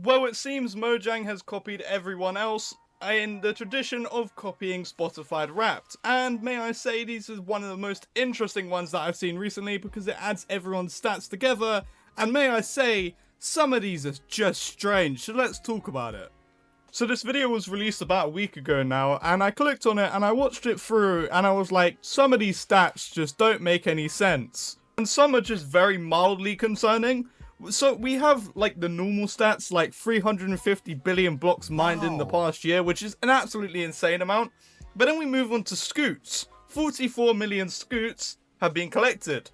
Well, it seems Mojang has copied everyone else in the tradition of copying Spotify Wrapped, and may I say this is one of the most interesting ones that I've seen recently because it adds everyone's stats together, and may I say, some of these are just strange, so let's talk about it. So this video was released about a week ago now, and I clicked on it and I watched it through and I was like, some of these stats just don't make any sense. And some are just very mildly concerning. So we have like the normal stats, like 350 billion blocks mined in the past year, which is an absolutely insane amount. But then we move on to scoots. 44 million scoots have been collected,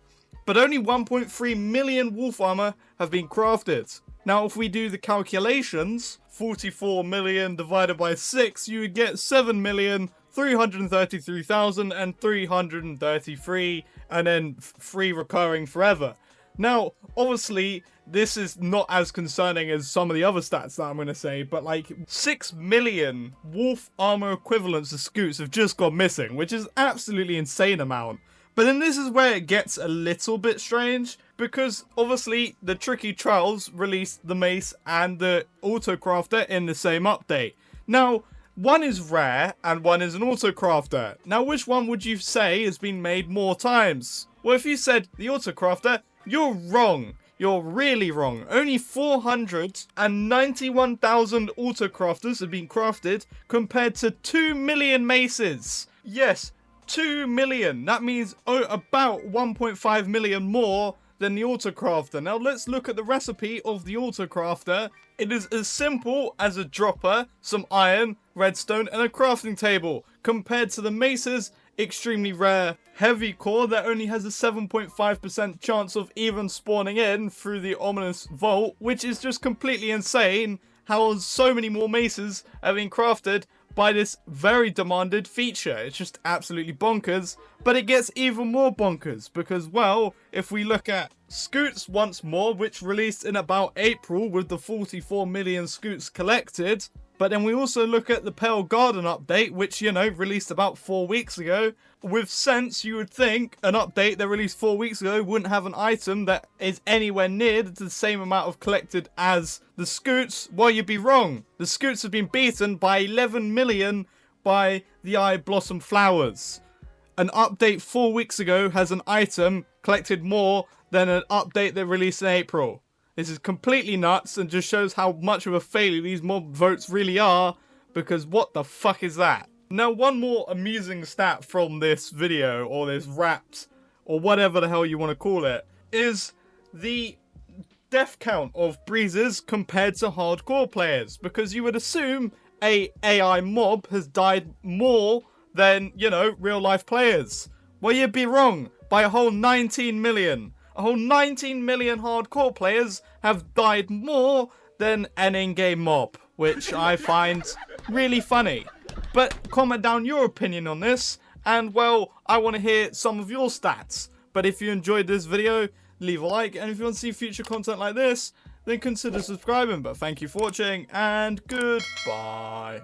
but only 1.3 million wolf armor have been crafted. Now, if we do the calculations, 44 million divided by 6, you would get 7,333,333, and then 3 recurring forever. Now, obviously, this is not as concerning as some of the other stats that I'm going to say, but like 6 million wolf armor equivalents of scoots have just gone missing, which is absolutely insane amount. But then this is where it gets a little bit strange, because obviously the Tricky Trials released the mace and the autocrafter in the same update. Now, one is rare and one is an autocrafter. Now, which one would you say has been made more times? Well, if you said the autocrafter, you're wrong. You're really wrong. Only 491,000 autocrafters have been crafted compared to 2 million maces. Yes, 2 million. That means about 1.5 million more than the autocrafter. Now let's look at the recipe of the autocrafter. It is as simple as a dropper, some iron, redstone, and a crafting table, compared to the mace's extremely rare heavy core that only has a 7.5% chance of even spawning in through the ominous vault, which is just completely insane how so many more maces have been crafted by this very demanded feature. It's just absolutely bonkers, but it gets even more bonkers because, well, if we look at Scoots once more, which released in about April with the 44 million Scoots collected, but then we also look at the Pale Garden update, which, you know, released about 4 weeks ago. With sense, you would think an update that released 4 weeks ago wouldn't have an item that is anywhere near the same amount of collected as the Scoots. Well, you'd be wrong. The Scoots have been beaten by 11 million by the Eye Blossom Flowers. An update 4 weeks ago has an item collected more than an update that released in April. This is completely nuts and just shows how much of a failure these mob votes really are, because what the fuck is that? Now, one more amusing stat from this video, or this wrapped, or whatever the hell you want to call it, is the death count of breezes compared to hardcore players, because you would assume a AI mob has died more than, you know, real life players. Well, you'd be wrong by a whole 19 million. A whole 19 million hardcore players have died more than an in-game mob, which I find really funny. But comment down your opinion on this, and well, I want to hear some of your stats. But if you enjoyed this video, leave a like, and if you want to see future content like this, then consider subscribing. But thank you for watching, and goodbye.